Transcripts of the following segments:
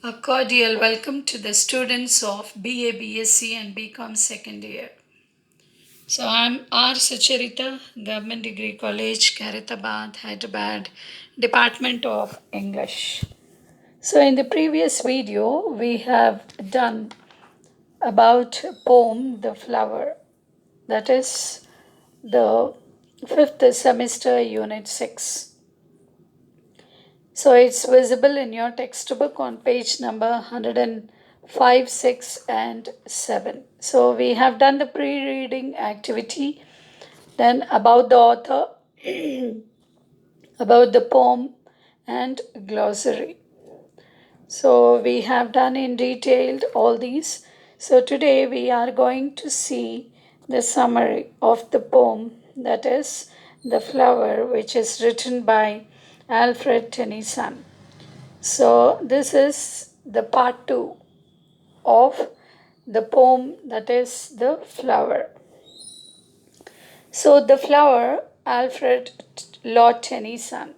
A cordial welcome to the students of BA, BSc and BCom second year. So I'm R. Sucharita, Government Degree College, Karitabad, Hyderabad, Department of English. So in the previous video, we have done about poem The Flower. That is the 5th semester, Unit 6. So it's visible in your textbook on page number 105, 6 and 7. So we have done the pre-reading activity, then about the author, about the poem and glossary. So we have done in detail all these. So today we are going to see the summary of the poem, that is The Flower, which is written by Alfred Tennyson. So this is the part 2 of the poem, that is The Flower. So The Flower, Alfred Lord Tennyson.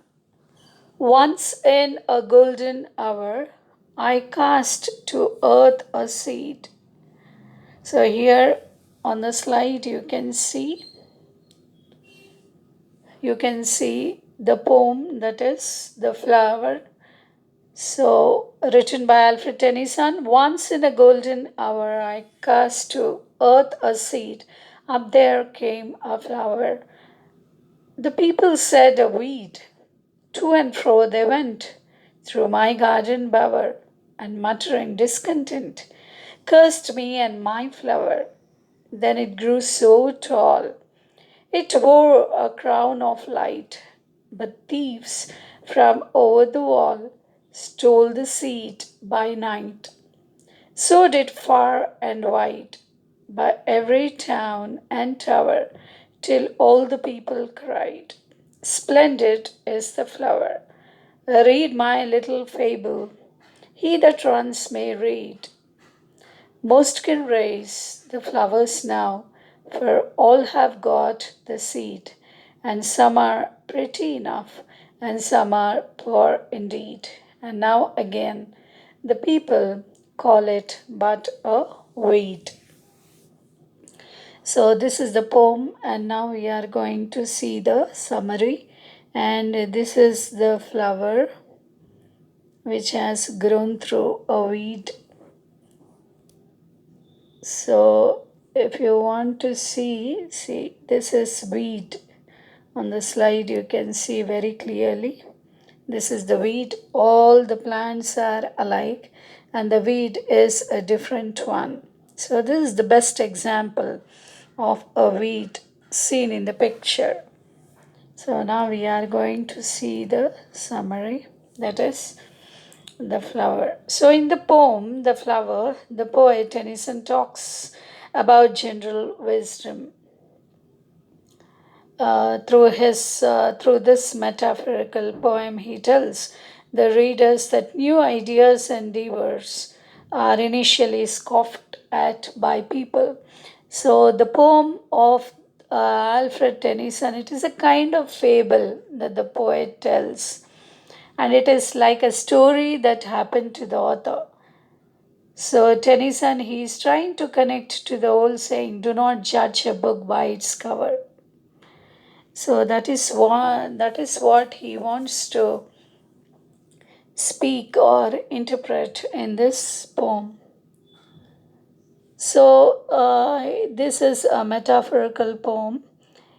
Once in a golden hour, I cast to earth a seed. So here on the slide you can see the poem, that is The Flower. So, written by Alfred Tennyson. Once in a golden hour, I cast to earth a seed. Up there came a flower. The people said a weed. To and fro they went through my garden bower, and muttering discontent, cursed me and my flower. Then it grew so tall, it wore a crown of light, but thieves from over the wall stole the seed by night. So did far and wide, by every town and tower, till all the people cried, Splendid is the flower. Read my little fable. He that runs may read. Most can raise the flowers now, for all have got the seed, and some are pretty enough, and some are poor indeed. And now again, the people call it but a weed. So, this is the poem, and now we are going to see the summary. And this is the flower which has grown through a weed. So if you want to see this is weed. On the slide you can see very clearly. This is the weed. All the plants are alike and the weed is a different one. So this is the best example of a weed seen in the picture. So now we are going to see the summary, that is The Flower. So in the poem The Flower, the poet Tennyson talks about general wisdom. Through this metaphorical poem, he tells the readers that new ideas and endeavors are initially scoffed at by people. So the poem of Alfred Tennyson, it is a kind of fable that the poet tells, and it is like a story that happened to the author. So Tennyson, he is trying to connect to the old saying, do not judge a book by its cover. So that is what he wants to speak or interpret in this poem. So this is a metaphorical poem.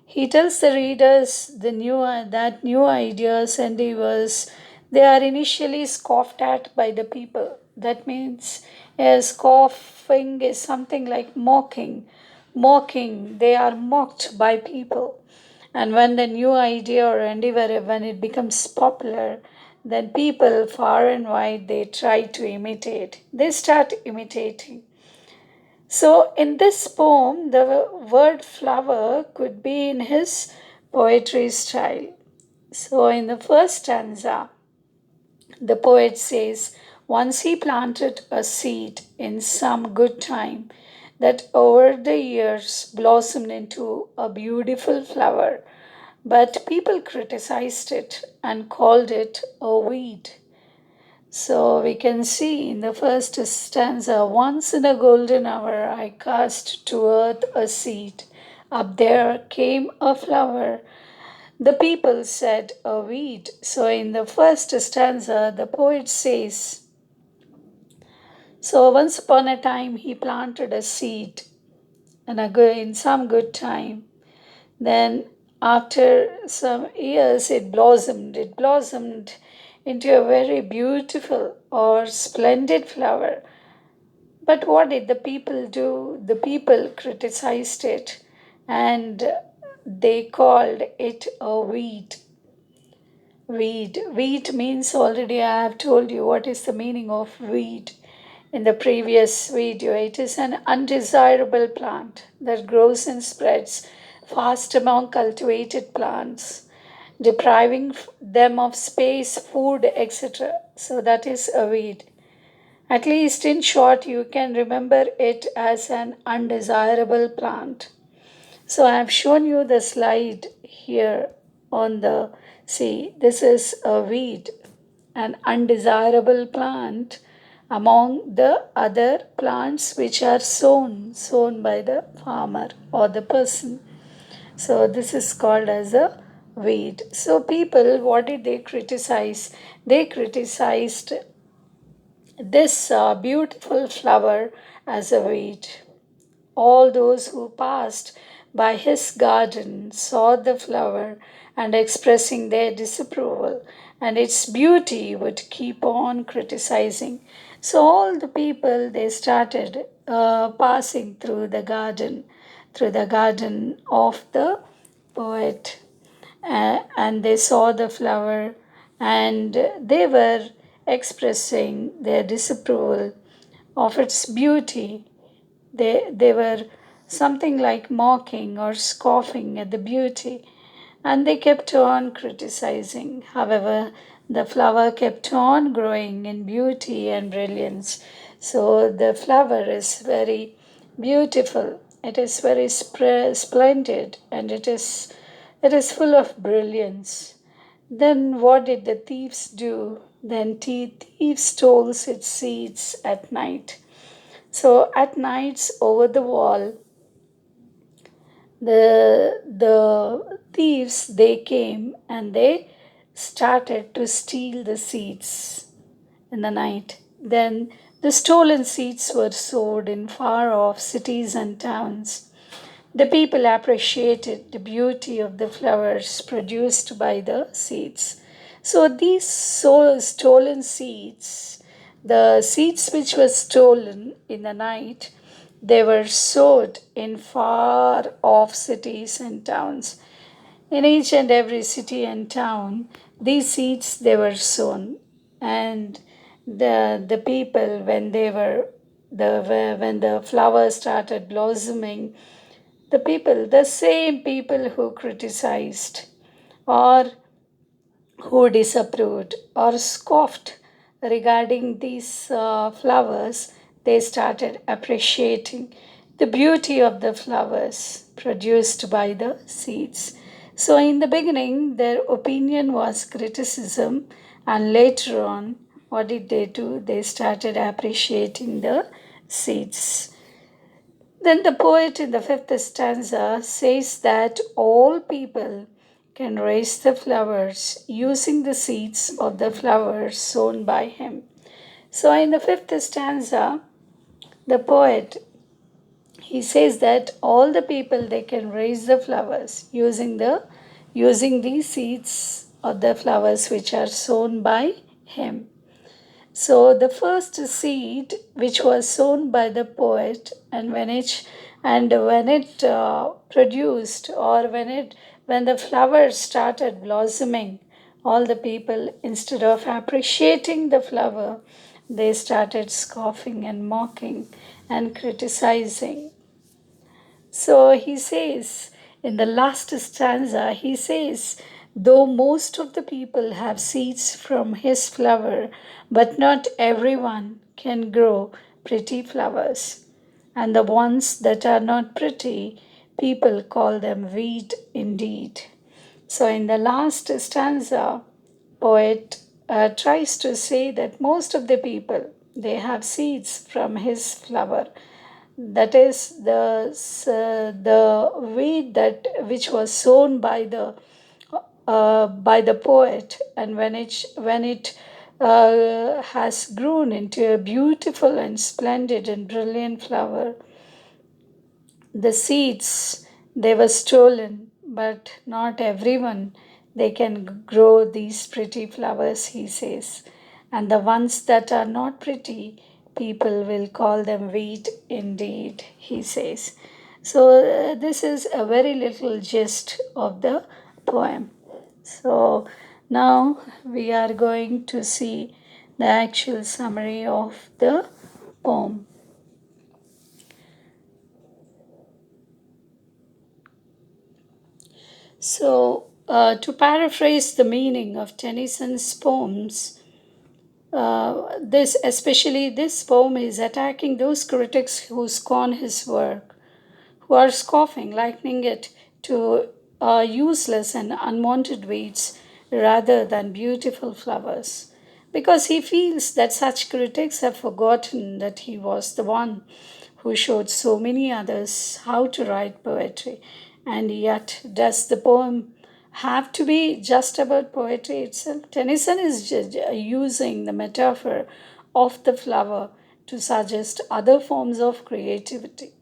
He tells the readers that new ideas and endeavors, they are initially scoffed at by the people. That means scoffing is something like mocking. Mocking, they are mocked by people. And when the new idea or endeavor, when it becomes popular, then people far and wide, they try to imitate. They start imitating. So, in this poem, the word flower could be in his poetry style. So, in the first stanza, the poet says, once he planted a seed in some good time that over the years blossomed into a beautiful flower, but people criticized it and called it a weed. So we can see in the first stanza, once in a golden hour I cast to earth a seed. Up there came a flower. The people said a weed. So in the first stanza, the poet says, so once upon a time he planted a seed in some good time. Then after some years it blossomed. It blossomed into a very beautiful or splendid flower. But what did the people do? The people criticized it and they called it a weed. Weed. Weed means already I have told you what is the meaning of weed in the previous video. It is an undesirable plant that grows and spreads fast among cultivated plants, depriving them of space, food, etc. So that is a weed. At least in short, you can remember it as an undesirable plant. So I have shown you the slide here on the, see, this is a weed, an undesirable plant among the other plants which are sown by the farmer or the person. So this is called as a weed. So people, what did they criticize? They criticized this beautiful flower as a weed. All those who passed by his garden saw the flower and expressing their disapproval, and its beauty would keep on criticizing. So all the people they started passing through the garden of the poet, and they saw the flower, and they were expressing their disapproval of its beauty. They were something like mocking or scoffing at the beauty, and they kept on criticizing. However, the flower kept on growing in beauty and brilliance. So the flower is very beautiful. It is very splendid, and it is full of brilliance. Then what did the thieves do? Then thieves stole its seeds at night. So at nights over the wall, the thieves they came and they started to steal the seeds in the night. Then the stolen seeds were sold in far off cities and towns. The people appreciated the beauty of the flowers produced by the seeds. So these stolen seeds, the seeds which were stolen in the night, they were sowed in far off cities and towns. In each and every city and town, these seeds they were sown, and the people when the flowers started blossoming, the same people who criticized or who disapproved or scoffed regarding these flowers, they started appreciating the beauty of the flowers produced by the seeds. So, in the beginning, their opinion was criticism, and later on, what did they do? They started appreciating the seeds. Then the poet in the fifth stanza says that all people can raise the flowers using the seeds of the flowers sown by him. So in the fifth stanza, the poet he says that all the people they can raise the flowers using these seeds of the flowers which are sown by him. So the first seed which was sown by the poet, and when it produced, or when the flowers started blossoming, all the people, instead of appreciating the flower, they started scoffing and mocking and criticizing. So he says in the last stanza, he says, though most of the people have seeds from his flower, but not everyone can grow pretty flowers. And the ones that are not pretty, people call them weed indeed. So in the last stanza, poet tries to say that most of the people they have seeds from his flower. That is the weed that which was sown by the poet, and when it has grown into a beautiful and splendid and brilliant flower, the seeds they were stolen, but not everyone they can grow these pretty flowers, he says. And the ones that are not pretty, people will call them weed indeed, he says. So, this is a very little gist of the poem. So, now we are going to see the actual summary of the poem. So, to paraphrase the meaning of Tennyson's poems, especially this poem, is attacking those critics who scorn his work, who are scoffing, likening it to useless and unwanted weeds rather than beautiful flowers. Because he feels that such critics have forgotten that he was the one who showed so many others how to write poetry. And yet, does the poem have to be just about poetry itself? Tennyson is using the metaphor of the flower to suggest other forms of creativity.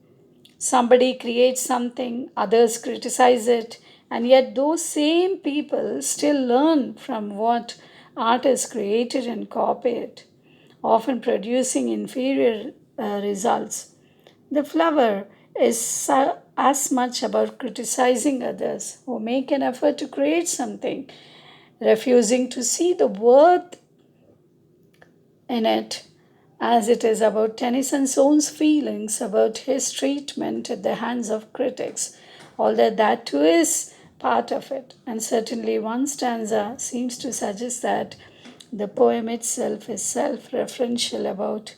Somebody creates something, others criticize it, and yet those same people still learn from what artists created and copy it, often producing inferior results. The flower is as much about criticizing others who make an effort to create something, refusing to see the worth in it, as it is about Tennyson's own feelings about his treatment at the hands of critics, although that too is part of it. And certainly one stanza seems to suggest that the poem itself is self referential about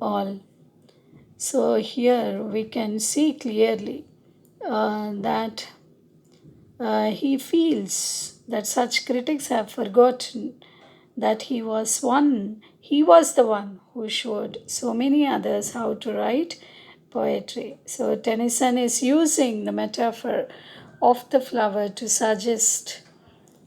all. So here we can see clearly that he feels that such critics have forgotten that he was the one who showed so many others how to write poetry. So Tennyson is using the metaphor of the flower to suggest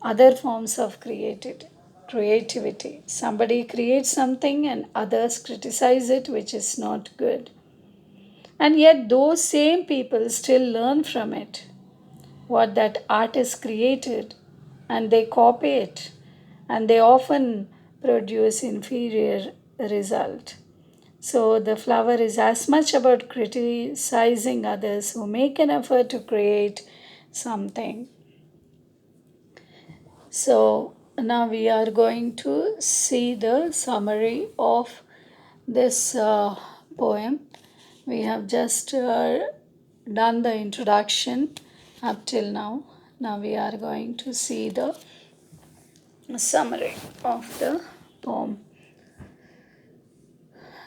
other forms of creativity. Somebody creates something and others criticize it, which is not good. And yet those same people still learn from it what that artist created, and they copy it, and they often produce inferior result. So the flower is as much about criticizing others who make an effort to create something. So now we are going to see the summary of this poem. We have just done the introduction up till now. Now we are going to see the summary of the poem.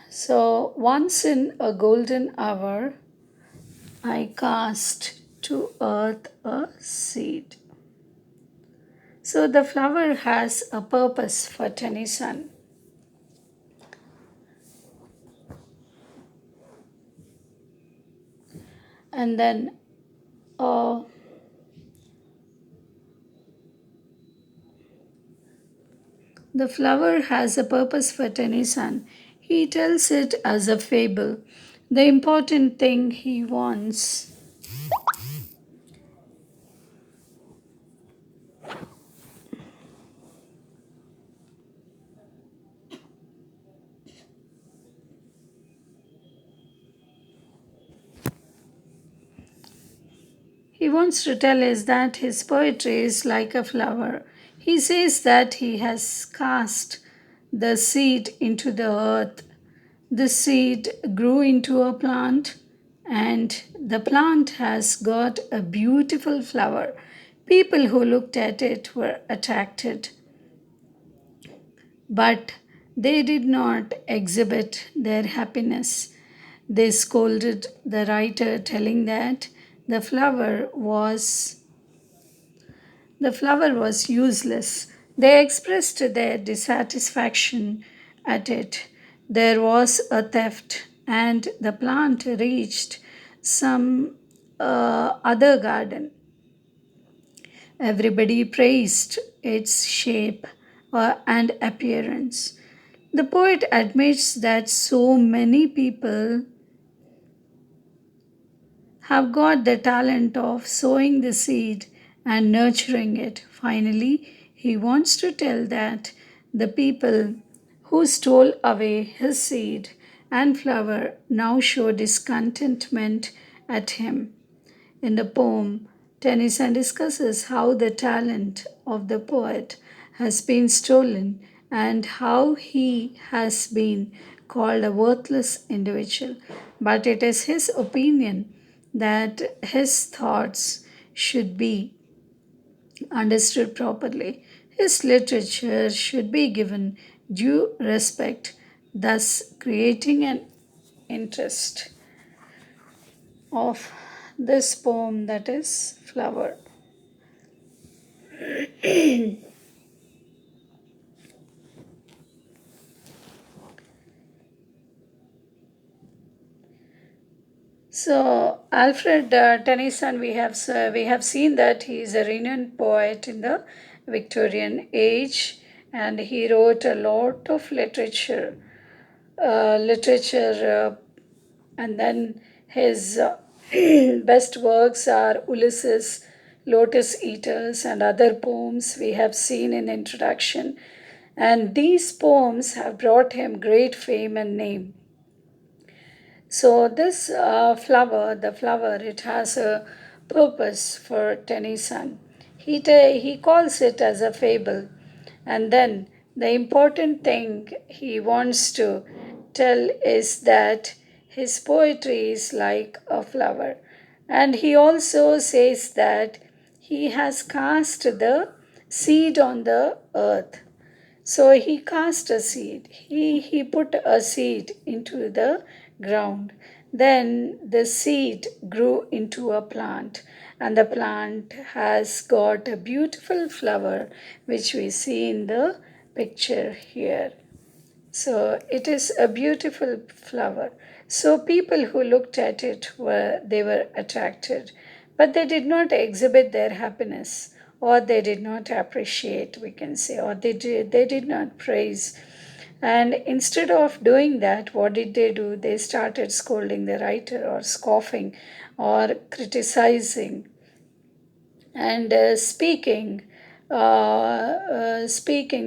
So, once in a golden hour, I cast to earth a seed. So, the flower has a purpose for Tennyson. And then the flower has a purpose for Tennyson. He tells it as a fable. The important thing he wants he wants to tell is that his poetry is like a flower. He says that he has cast the seed into the earth. The seed grew into a plant, and the plant has got a beautiful flower. People who looked at it were attracted, but they did not exhibit their happiness. They scolded the writer, telling that the flower was useless, They expressed their dissatisfaction at it. There was a theft, and the plant reached some other garden. Everybody praised its shape and appearance. The poet admits that so many people have got the talent of sowing the seed and nurturing it. Finally, he wants to tell that the people who stole away his seed and flower now show discontentment at him. In the poem, Tennyson discusses how the talent of the poet has been stolen and how he has been called a worthless individual. But it is his opinion that his thoughts should be understood properly. His literature should be given due respect, thus creating an interest of this poem, that is Flower. So Alfred Tennyson, we have seen that he is a renowned poet in the Victorian age, and he wrote a lot of literature, and then his best works are Ulysses, Lotus Eaters, and other poems we have seen in introduction. And these poems have brought him great fame and name. So this the flower, it has a purpose for Tennyson. He calls it as a fable. And then the important thing he wants to tell is that his poetry is like a flower. And he also says that he has cast the seed on the earth. So he cast a seed. He put a seed into the ground. Then the seed grew into a plant, and the plant has got a beautiful flower, which we see in the picture here. So it is a beautiful flower. So people who looked at it were attracted, but they did not exhibit their happiness, or they did not appreciate, we can say, or they did not praise. And instead of doing that, what did they do? They started scolding the writer, or scoffing, or criticizing, and speaking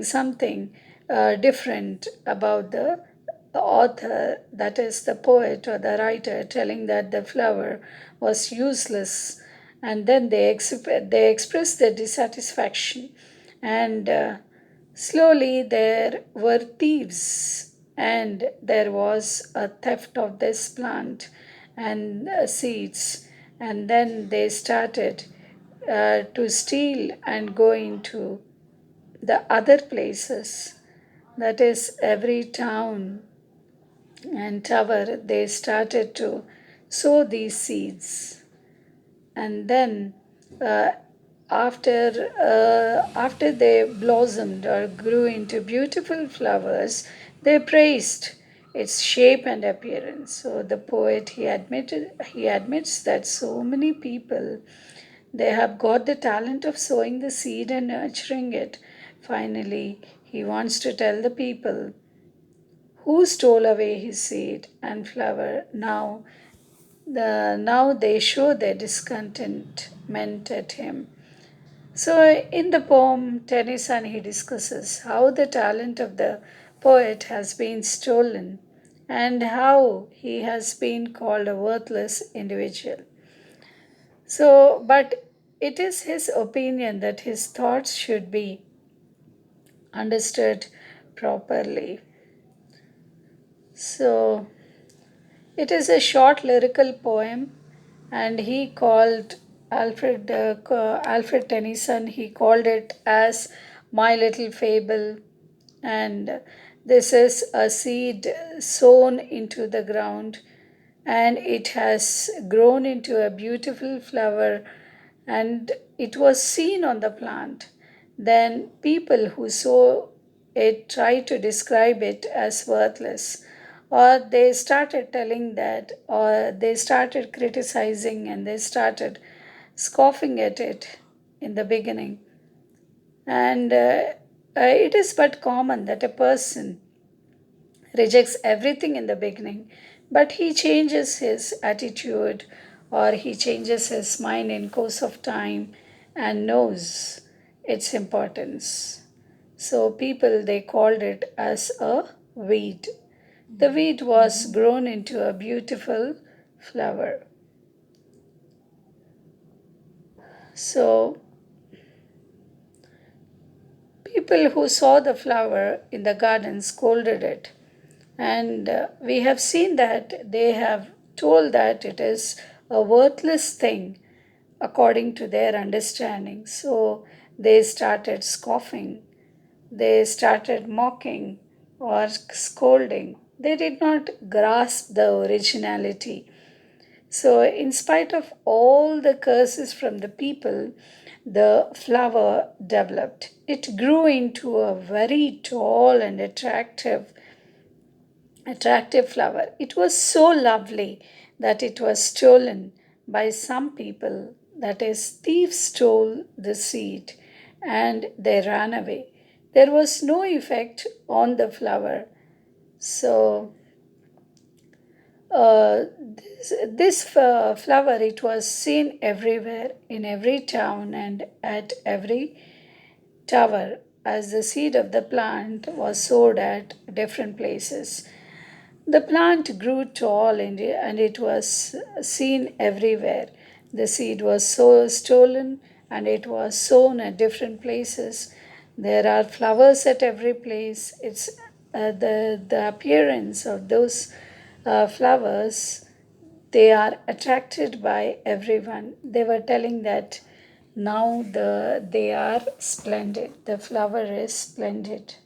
something different about the author, that is the poet or the writer, telling that the flower was useless. And then they express their dissatisfaction, and slowly there were thieves, and there was a theft of this plant and seeds. And then they started to steal and go into the other places, that is every town and tower. They started to sow these seeds. And then uh, after they blossomed or grew into beautiful flowers, they praised its shape and appearance. So the poet, he admits that so many people, they have got the talent of sowing the seed and nurturing it. Finally, he wants to tell the people who stole away his seed and flower. Now they show their discontentment at him. So in the poem, Tennyson, he discusses how the talent of the poet has been stolen and how he has been called a worthless individual. So, but it is his opinion that his thoughts should be understood properly. So, it is a short lyrical poem, and he called Alfred Tennyson. He called it as My Little Fable, and this is a seed sown into the ground, and it has grown into a beautiful flower, and it was seen on the plant. Then people who saw it tried to describe it as worthless, or they started telling that, or they started criticizing and they started scoffing at it in the beginning. And it is but common that a person rejects everything in the beginning, but he changes his attitude or he changes his mind in course of time and knows its importance. So people they called it as a weed. The weed was grown into a beautiful flower. So people who saw the flower in the garden scolded it. And we have seen that they have told that it is a worthless thing according to their understanding. So they started scoffing, they started mocking or scolding. They did not grasp the originality. So, in spite of all the curses from the people, the flower developed. It grew into a very tall and attractive flower. It was so lovely that it was stolen by some people. That is, thieves stole the seed and they ran away. There was no effect on the flower. So, this flower it was seen everywhere in every town and at every tower as the seed of the plant was sowed at different places. The plant grew tall and it was seen everywhere. The seed was so stolen and it was sown at different places. There are flowers at every place. It's the appearance of those flowers. They are attracted by everyone. They were telling that now they are splendid. The flower is splendid.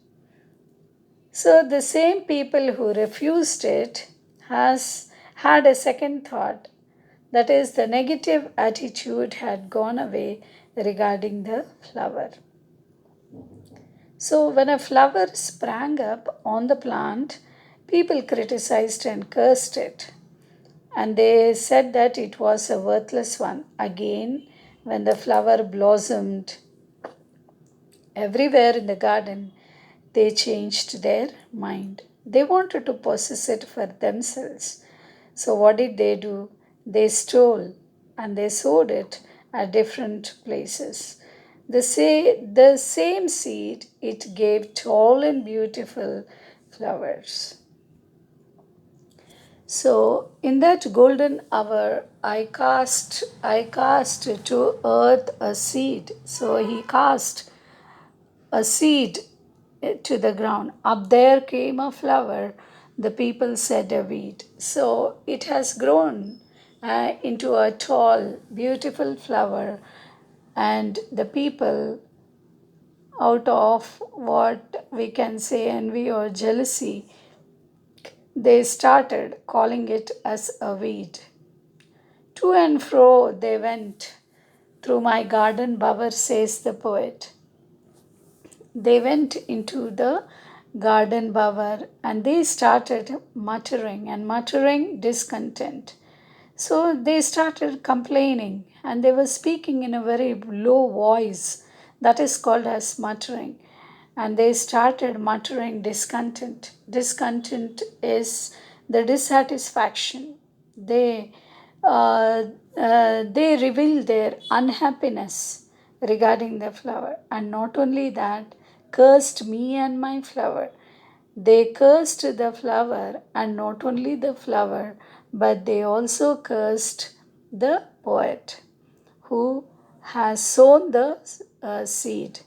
So the same people who refused it has had a second thought. That is, the negative attitude had gone away regarding the flower. So when a flower sprang up on the plant, people criticized and cursed it. And they said that it was a worthless one. Again, when the flower blossomed everywhere in the garden, they changed their mind. They wanted to possess it for themselves. So, what did they do? They stole and they sowed it at different places. The same seed, it gave tall and beautiful flowers. So in that golden hour, I cast to earth a seed. So he cast a seed to the ground. Up there came a flower. The people said a weed. So it has grown into a tall, beautiful flower, and the people, out of what we can say envy or jealousy, they started calling it as a weed. To and fro they went through my garden bower, says the poet. They went into the garden bower and they started muttering and muttering discontent. So they started complaining and they were speaking in a very low voice. That is called as muttering. And they started muttering discontent. Discontent is the dissatisfaction. They they revealed their unhappiness regarding the flower, and not only that, cursed me and my flower. They cursed the flower, and not only the flower, but they also cursed the poet who has sown the seed.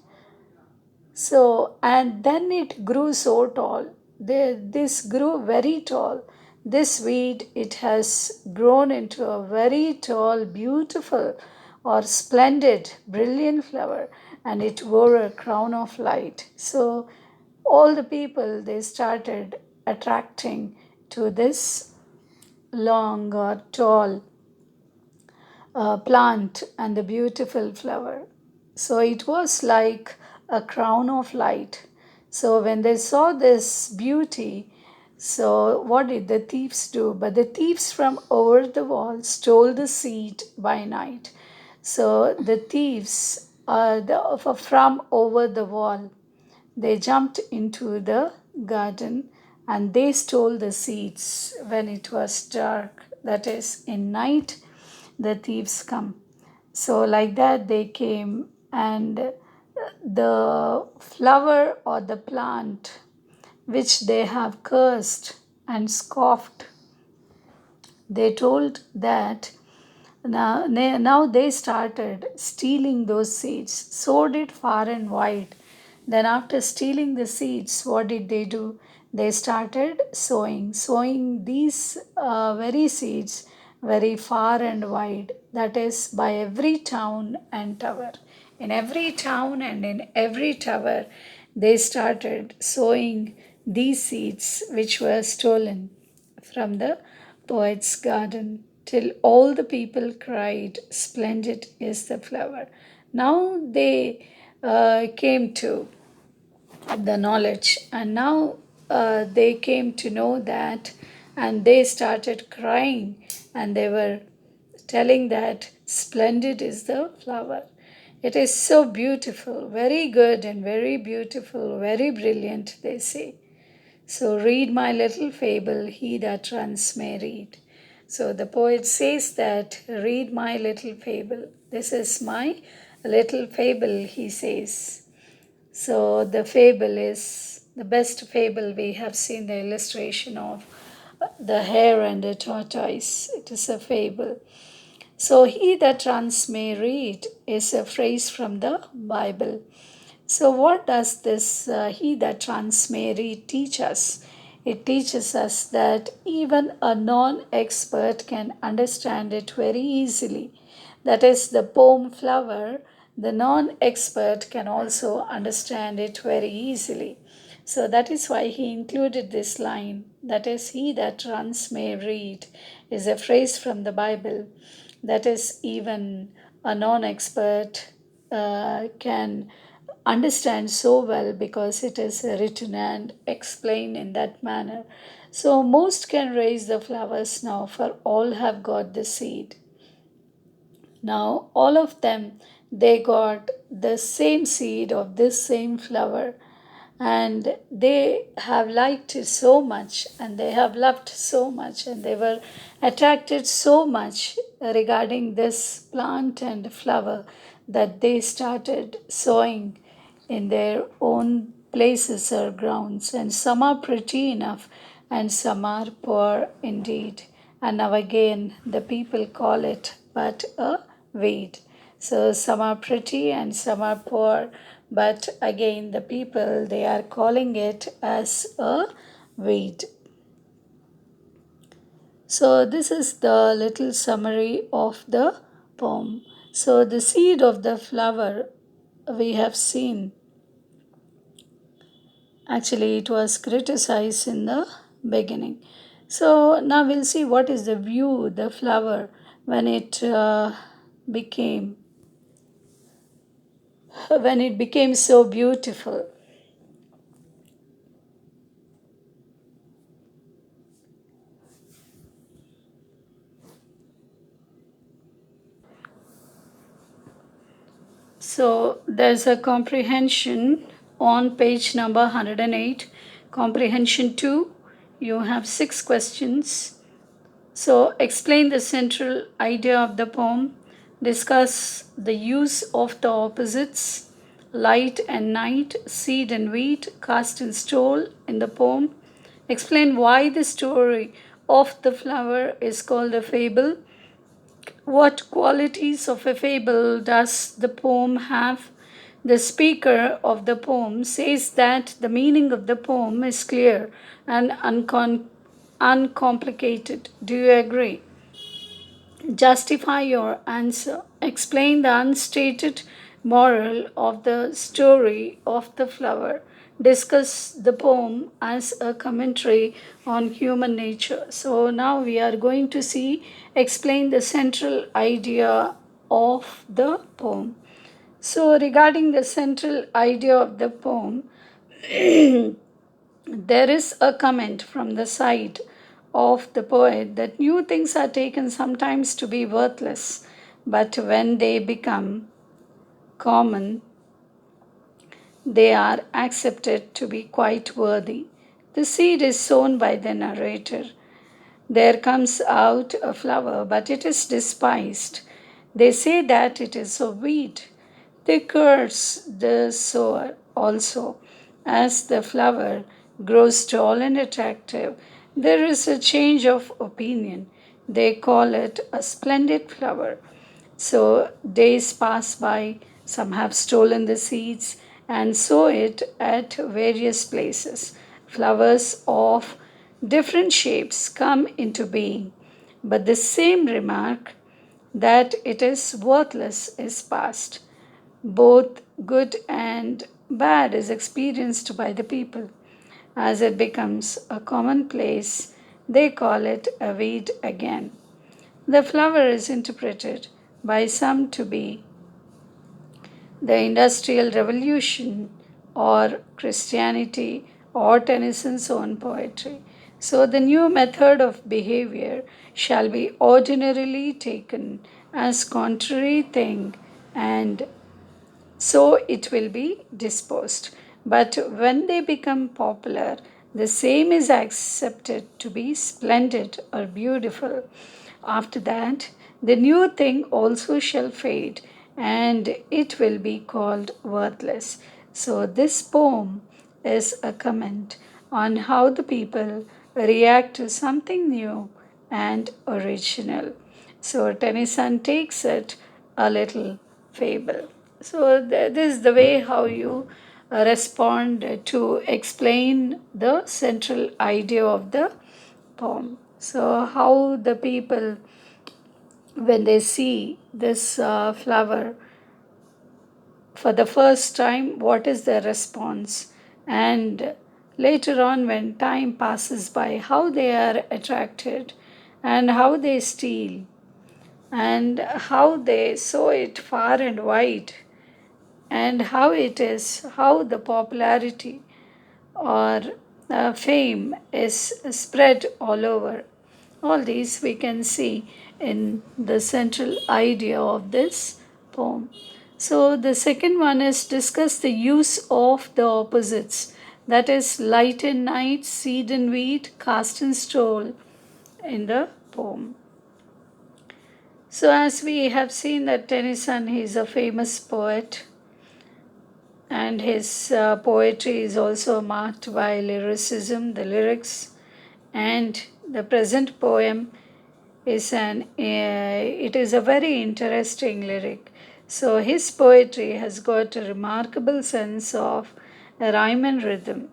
So, and then it grew so tall. This grew very tall. This weed, it has grown into a very tall, beautiful, or splendid, brilliant flower, and it wore a crown of light. So, all the people they started attracting to this long or tall plant and the beautiful flower. So it was like a crown of light. So when they saw this beauty, so what did the thieves do? But the thieves from over the wall stole the seed by night. So the thieves from over the wall, they jumped into the garden and they stole the seeds when it was dark. That is, in night, the thieves come. So, like that, they came, and the flower or the plant which they have cursed and scoffed, they told that now they started stealing those seeds, sowed it far and wide. Then, after stealing the seeds, what did they do? They started sowing these very seeds very far and wide. That is, by every town and tower. In every town and in every tower, they started sowing these seeds which were stolen from the poet's garden, till all the people cried, "Splendid is the flower." Now they came to the knowledge, and now they came to know that, and they started crying, and they were telling that splendid is the flower. It is so beautiful, very good, and very beautiful, very brilliant, they say. So read my little fable, he that runs may read. So the poet says that, read my little fable. This is my little fable, he says. So the fable is the best fable we have seen the illustration of the hare and the tortoise. It is a fable. So he that runs may read is a phrase from the Bible. So, what does this he that runs may read teach us? It teaches us that even a non expert can understand it very easily. That is, the poem Flower, the non expert can also understand it very easily. So, that is why he included this line, that is, he that runs may read, is a phrase from the Bible. That is, even a non expert can understand so well because it is written and explained in that manner. So most can raise the flowers now, for all have got the seed. Now all of them, they got the same seed of this same flower, and they have liked it so much, and they have loved so much, and they were attracted so much regarding this plant and flower, that they started sowing in their own places or grounds. And some are pretty enough and some are poor indeed. And now again the people call it but a weed. So some are pretty and some are poor, but again the people, they are calling it as a weed. So this is the little summary of the poem. So the seed of the flower we have seen. Actually, it was criticized in the beginning. So now we'll see what is the view, the flower, when it became so beautiful. So there's a comprehension on page number 108. Comprehension 2, you have 6 questions. So explain the central idea of the poem, discuss the use of the opposites, light and night, seed and wheat, cast and stole in the poem. Explain why the story of the flower is called a fable. What qualities of a fable does the poem have? The speaker of the poem says that the meaning of the poem is clear and uncomplicated. Do you agree? Justify your answer. Explain the unstated moral of the story of the flower. Discuss the poem as a commentary on human nature. So now we are going to see explain the central idea of the poem. So, regarding the central idea of the poem, there is a comment from the side of the poet that new things are taken sometimes to be worthless, but when they become common, they are accepted to be quite worthy. The seed is sown by the narrator. There comes out a flower, but it is despised. They say that it is a weed. They curse the sower also. As the flower grows tall and attractive, there is a change of opinion. They call it a splendid flower. So days pass by, some have stolen the seeds and sow it at various places. Flowers of different shapes come into being, but the same remark that it is worthless is passed. Both good and bad is experienced by the people. As it becomes a commonplace, they call it a weed again. The flower is interpreted by some to be the Industrial Revolution or Christianity or Tennyson's own poetry. So, the new method of behavior shall be ordinarily taken as contrary thing, and so it will be disposed. But when they become popular, the same is accepted to be splendid or beautiful. After that, the new thing also shall fade, and it will be called worthless. So, this poem is a comment on how the people react to something new and original. So, Tennyson takes it a little fable. So, this is the way how you respond to explain the central idea of the poem. So, how the people, when they see this flower for the first time, what is their response? And later on, when time passes by, how they are attracted and how they steal and how they sow it far and wide and how it is, how the popularity or fame is spread all over. All these we can see in the central idea of this poem. So, the second one is discuss the use of the opposites, that is, light and night, seed and wheat, cast and stole in the poem. So, as we have seen that Tennyson, he is a famous poet, and his poetry is also marked by lyricism, the lyrics, and the present poem is it is a very interesting lyric. So his poetry has got a remarkable sense of rhyme and rhythm.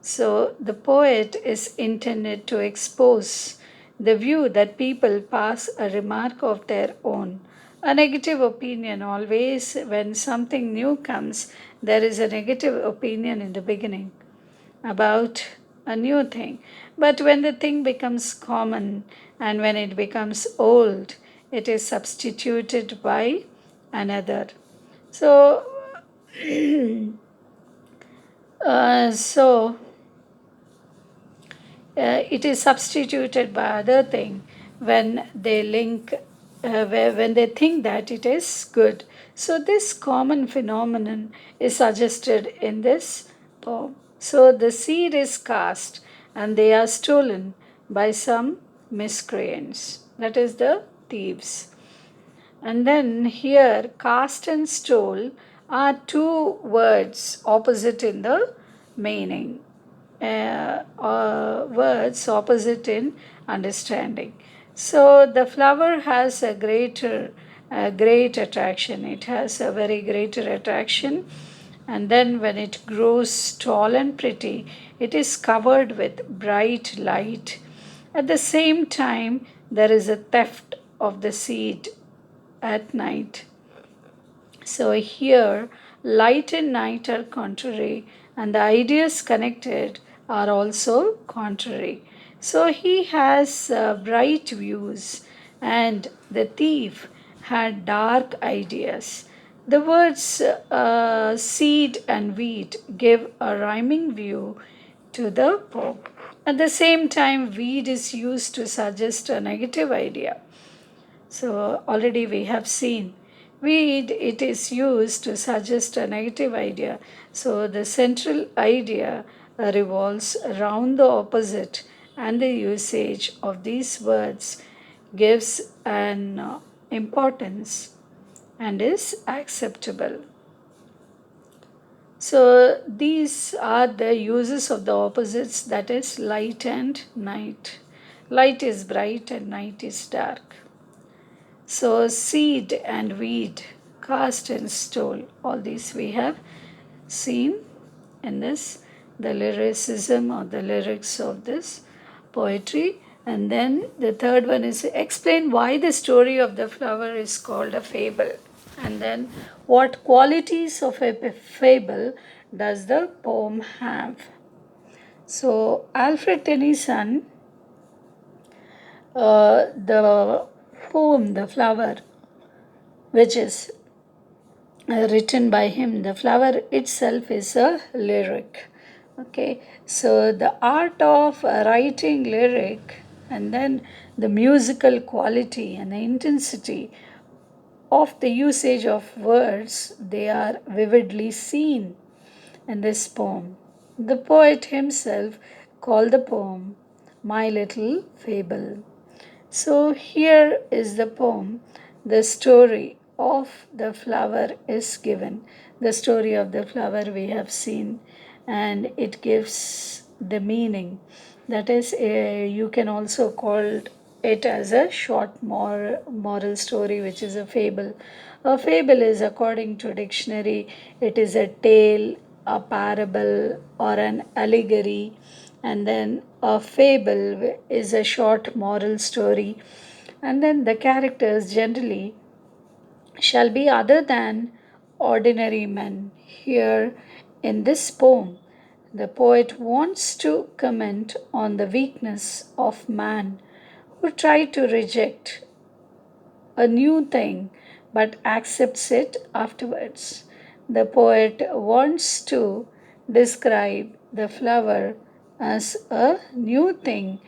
So the poet is intended to expose the view that people pass a remark of their own. A negative opinion always, when something new comes, there is a negative opinion in the beginning about a new thing. But when the thing becomes common and when it becomes old, it is substituted by another. So, so it is substituted by other thing when they link when they think that it is good. So this common phenomenon is suggested in this poem. So the seed is cast and they are stolen by some miscreants, that is the thieves. And then here cast and stole are two words opposite in the meaning, words opposite in understanding. So the flower has a great attraction. It has a very greater attraction. And then when it grows tall and pretty, it is covered with bright light. At the same time, there is a theft of the seed at night. So here, light and night are contrary, and the ideas connected are also contrary. So he has bright views, and the thief had dark ideas. The words seed and wheat give a rhyming view to the poem. At the same time, weed is used to suggest a negative idea. So already we have seen weed, it is used to suggest a negative idea. So the central idea revolves around the opposite, and the usage of these words gives an importance and is acceptable. So these are the uses of the opposites, that is light and night. Light is bright and night is dark. So seed and weed, cast and stole, all these we have seen in this, the lyricism or the lyrics of this poetry. And then the third one is explain why the story of the flower is called a fable. And then what qualities of a fable does the poem have? So Alfred Tennyson, the poem The Flower, which is written by him, the flower itself is a lyric. Okay, so the art of writing lyric and then the musical quality and the intensity of the usage of words, they are vividly seen in this poem. The poet himself called the poem My Little Fable. So here is the poem. The story of the flower is given. The story of the flower we have seen, and it gives the meaning. That is, you can also call it as a short moral story, which is a fable. A fable is, according to dictionary, it is a tale, a parable, or an allegory. And then a fable is a short moral story, and then the characters generally shall be other than ordinary men. Here in this poem, the poet wants to comment on the weakness of man who tried to reject a new thing but accepts it afterwards. The poet wants to describe the flower as a new thing,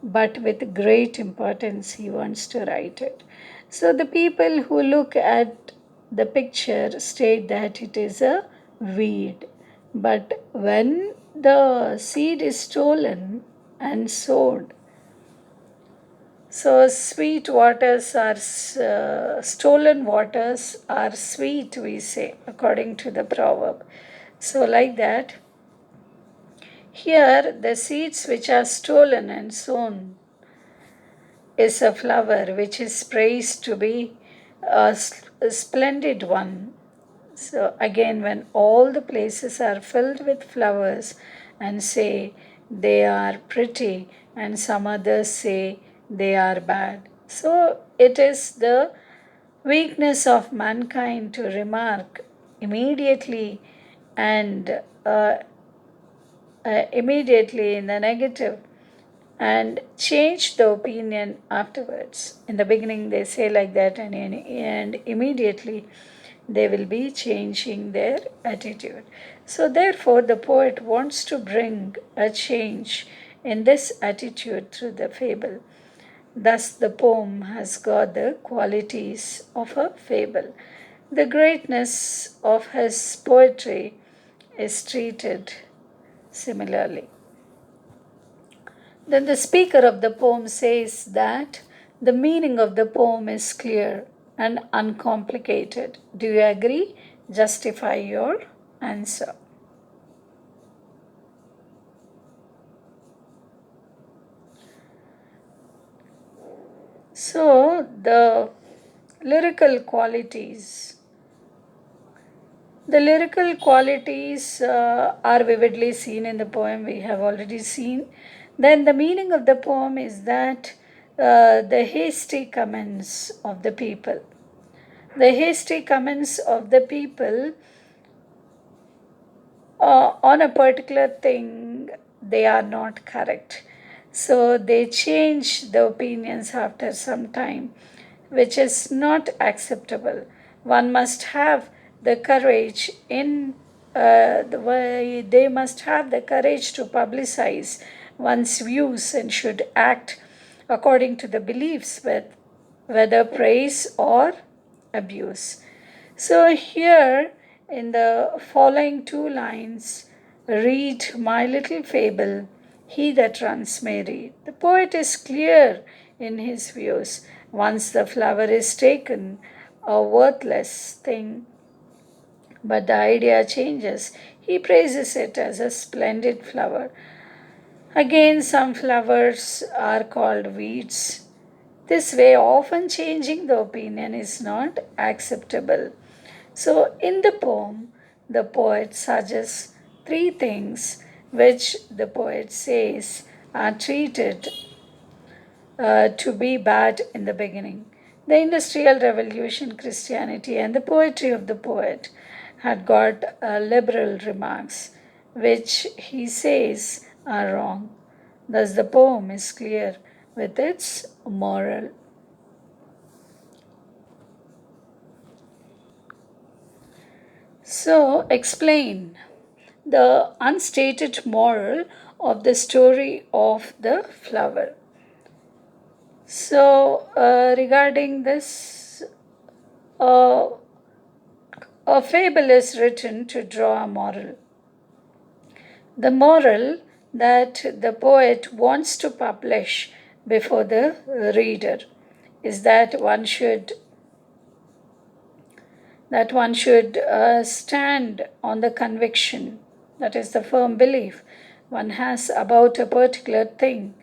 but with great importance he wants to write it. So the people who look at the picture state that it is a weed, but when the seed is stolen and sowed, so sweet waters are stolen waters are sweet, we say, according to the proverb. So like that, here the seeds which are stolen and sown is a flower which is praised to be a splendid one. So again, when all the places are filled with flowers and say they are pretty, and some others say they are bad. So it is the weakness of mankind to remark immediately and immediately in the negative and change the opinion afterwards. In the beginning, they say like that, and immediately they will be changing their attitude. So, therefore, the poet wants to bring a change in this attitude through the fable. Thus, the poem has got the qualities of a fable. The greatness of his poetry is treated similarly. Then the speaker of the poem says that the meaning of the poem is clear and uncomplicated. Do you agree? Justify your answer. So, the lyrical qualities. The lyrical qualities are vividly seen in the poem, we have already seen. Then the meaning of the poem is that the hasty comments of the people. The hasty comments of the people on a particular thing, they are not correct. So they change the opinions after some time, which is not acceptable. One must have the courage in the way they must have the courage to publicize one's views and should act according to the beliefs with whether praise or abuse. So here in the following two lines, read my little fable, he that runs may read. The poet is clear in his views. Once the flower is taken, a worthless thing, but the idea changes. He praises it as a splendid flower. Again, some flowers are called weeds. This way, often changing the opinion is not acceptable. So, in the poem, the poet suggests three things which the poet says are treated to be bad in the beginning. The Industrial Revolution, Christianity, and the poetry of the poet had got liberal remarks, which he says are wrong. Thus, the poem is clear with its moral. So, explain the unstated moral of the story of the flower. So, regarding this, uh, a fable is written to draw a moral. The moral that the poet wants to publish before the reader is that one should stand on the conviction, that is the firm belief one has about a particular thing.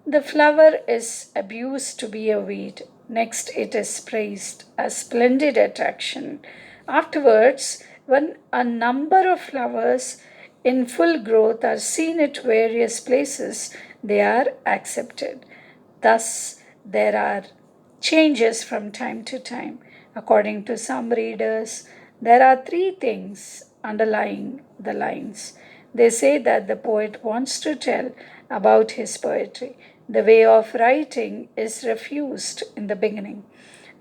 The flower is abused to be a weed. Next, it is praised as splendid attraction. Afterwards, when a number of flowers in full growth are seen at various places, they are accepted. Thus, there are changes from time to time. According to some readers, there are three things underlying the lines. They say that the poet wants to tell about his poetry. The way of writing is refused in the beginning,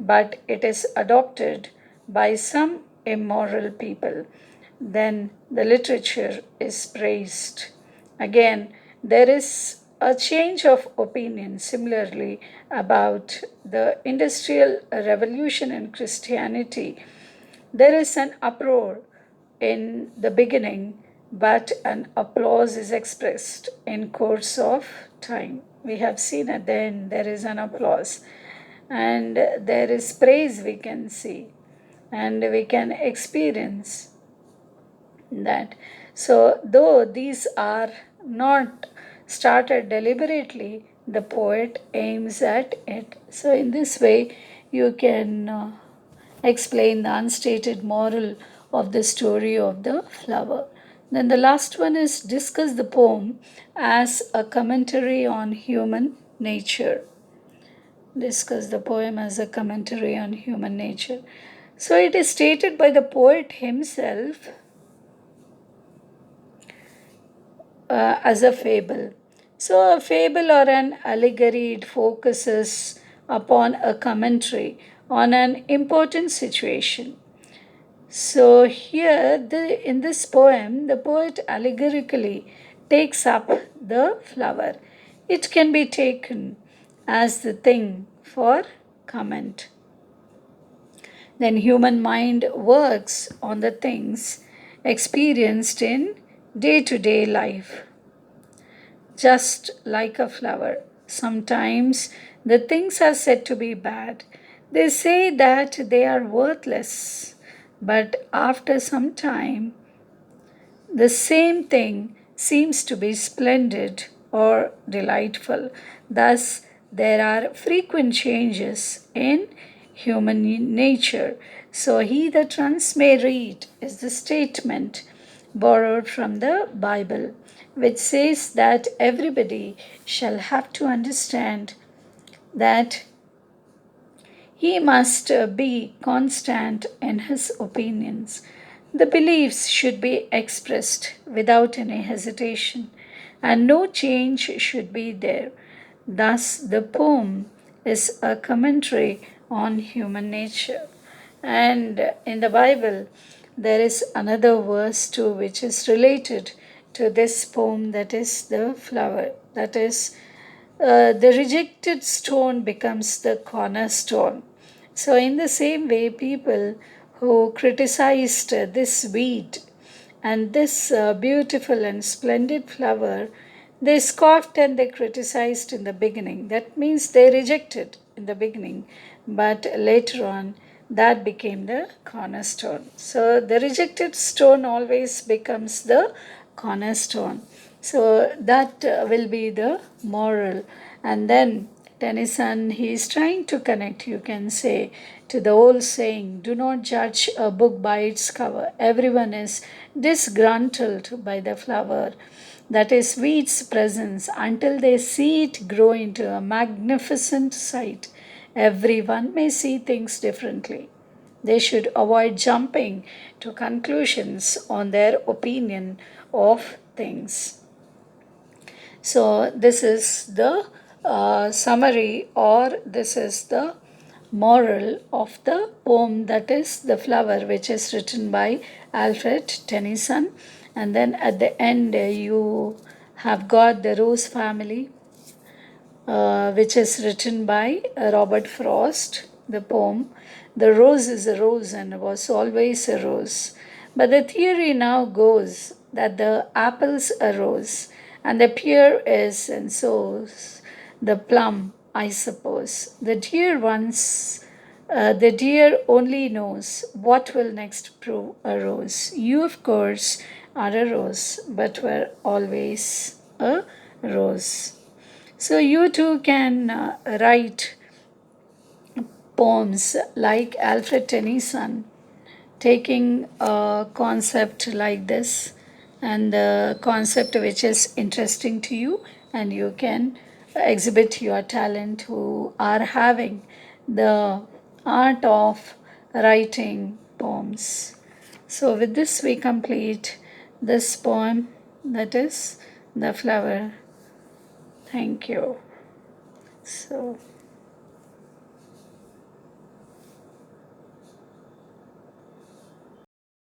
but it is adopted by some immoral people. Then the literature is praised. Again, there is a change of opinion similarly about the Industrial Revolution in Christianity. There is an uproar in the beginning, but an applause is expressed in course of time. We have seen at the end there is an applause, and there is praise we can see, and we can experience that. So, though these are not started deliberately, the poet aims at it. So, in this way, you can explain the unstated moral of the story of the flower. Then the last one is discuss the poem as a commentary on human nature. Discuss the poem as a commentary on human nature. So it is stated by the poet himself as a fable. So, a fable or an allegory, it focuses upon a commentary on an important situation. So, here in this poem, the poet allegorically takes up the flower. It can be taken as the thing for comment. Then, human mind works on the things experienced in day to day life. Just like a flower, sometimes the things are said to be bad. They say that they are worthless, but after some time, the same thing seems to be splendid or delightful. Thus, there are frequent changes in human nature. So, he that runs may read is the statement borrowed from the Bible, which says that everybody shall have to understand that he must be constant in his opinions. The beliefs should be expressed without any hesitation, and no change should be there. Thus, the poem is a commentary on human nature. And in the Bible, there is another verse too which is related to this poem, that is the flower. That is, the rejected stone becomes the cornerstone. So, in the same way, people who criticized this weed and this beautiful and splendid flower, they scoffed and they criticized in the beginning. That means they rejected in the beginning, but later on that became the cornerstone. So the rejected stone always becomes the cornerstone. So that will be the moral. And then Tennyson, he is trying to connect, you can say, to the old saying, do not judge a book by its cover. Everyone is disgruntled by the flower that is weed's presence until they see it grow into a magnificent sight. Everyone may see things differently. They should avoid jumping to conclusions on their opinion of things. So, this is the summary, or this is the moral of the poem, that is The Flower, which is written by Alfred Tennyson. And then at the end, you have got The Rose Family, which is written by Robert Frost, the poem. The rose is a rose and was always a rose. But the theory now goes that the apple's a rose and the pear is, and so the plum, I suppose. The deer only knows what will next prove a rose. You, of course, are a rose, but were always a rose. So you too can write poems like Alfred Tennyson, taking a concept like this and the concept which is interesting to you, and you can exhibit your talent who are having the art of writing poems. So with this we complete this poem, that is The Flower. Thank you. So